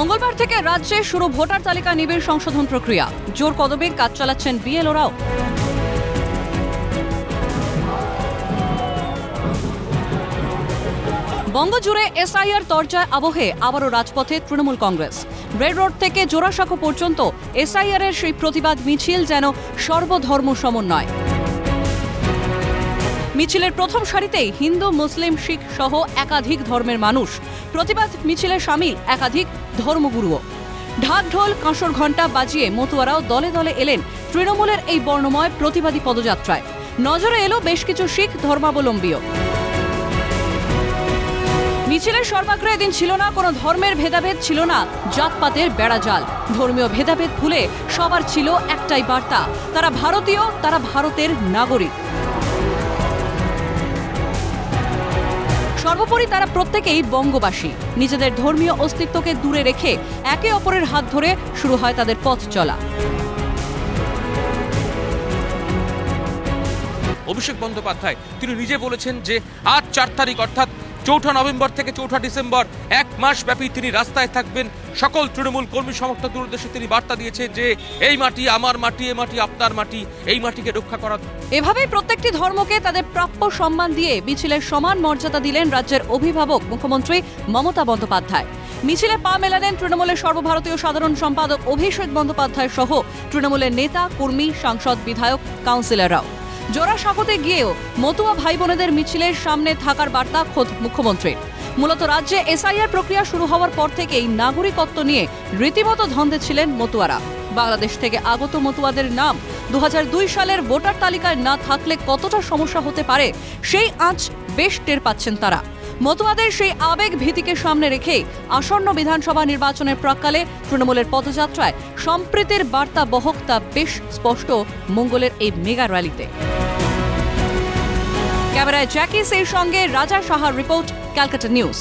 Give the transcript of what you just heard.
মঙ্গলবার থেকে রাজ্যে শুরু ভোটার তালিকা নিবিড় সংশোধন প্রক্রিয়া। জোর কদমে কাজ চালাচ্ছেন বিএলওরাও। বঙ্গজুড়ে এসআইআর তরজায় আবহে আবারও রাজপথে তৃণমূল কংগ্রেস। রেড রোড থেকে জোড়াসাঁকো পর্যন্ত এসআইআর এর সেই প্রতিবাদ মিছিল যেন সর্বধর্ম সমন্বয়। মিছিলের প্রথম সারিতেই হিন্দু, মুসলিম, শিখ সহ একাধিক ধর্মের মানুষ। প্রতিবাদ মিছিলে সামিল একাধিক ধর্মগুরুও। ঢাক ঢোল, কাঁসর ঘণ্টা বাজিয়ে মতুয়ারাও দলে দলে এলেন তৃণমূলের এই বর্ণময় প্রতিবাদী পদযাত্রায়। নজরে এলো বেশ কিছু শিখ ধর্মাবলম্বীও। মিছিলের সর্বাগ্রে এদিন ছিল না কোনো ধর্মের ভেদাভেদ, ছিল না জাতপাতের বেড়াজাল। ধর্মীয় ভেদাভেদ ভুলে সবার ছিল একটাই বার্তা, তারা ভারতীয়, তারা ভারতের নাগরিক। সর্বোপরি তারা প্রত্যেকেই বঙ্গবাসী। নিজেদের ধর্মীয় অস্তিত্বকে দূরে রেখে একে অপরের হাত ধরে শুরু হয় তাদের পথ চলা। অভিষেক বন্দ্যোপাধ্যায় তিনি নিজে বলেছেন যে আজ ৪ তারিখ অর্থাৎ ৪ঠা নভেম্বর থেকে ৪ঠা ডিসেম্বর ১ মাস ব্যাপী তিনি রাস্তায় থাকবেন। সকল তৃণমূল কর্মী সমর্থকদের উদ্দেশ্যে তিনি বার্তা দিয়েছেন যে এই মাটি আমার মাটি, এই মাটি আপনার মাটি, এই মাটিকে রক্ষা করা। এভাবেই প্রত্যেকটি ধর্মকে তাদের প্রাপ্য সম্মান দিয়ে মিছিলের সমান মর্যাদা দিলেন রাজ্যের অভিভাবক মুখ্যমন্ত্রী মমতা বন্দ্যোপাধ্যায়। মিছিলে পা মেলালেন তৃণমূলের সর্বভারতীয় সাধারণ সম্পাদক অভিষেক বন্দ্যোপাধ্যায় সহ তৃণমূলের নেতা, কর্মী, সাংসদ, বিধায়ক, কাউন্সিলররাও। জোড়াসাঁকোতে গিয়েও মতুয়া ভাই বোনেদের মিছিলের সামনে থাকার বার্তা খোদ মুখ্যমন্ত্রীর। মূলত রাজ্যে এসআইআর প্রক্রিয়া শুরু হওয়ার পর থেকেই নাগরিকত্ব নিয়ে রীতিমতো ধন্দে ছিলেন মতুয়ারা। বাংলাদেশ থেকে আগত মতুয়াদের নাম ২০০২ সালের ভোটার তালিকায় না থাকলে কতটা সমস্যা হতে পারে সেই আঁচ বেশ টের পাচ্ছেন তারা। মতুয়াদের সেই আবেগ ভীতিকে সামনে রেখেই আসন্ন বিধানসভা নির্বাচনের প্রাক্কালে তৃণমূলের পদযাত্রায় সম্প্রীতির বার্তা বহক তা বেশ স্পষ্ট মঙ্গলের এই মেগা র্যালিতে। ক্যামেরায় জ্যাকি সের সঙ্গে রাজা সাহার রিপোর্ট, ক্যালকাটা নিউজ।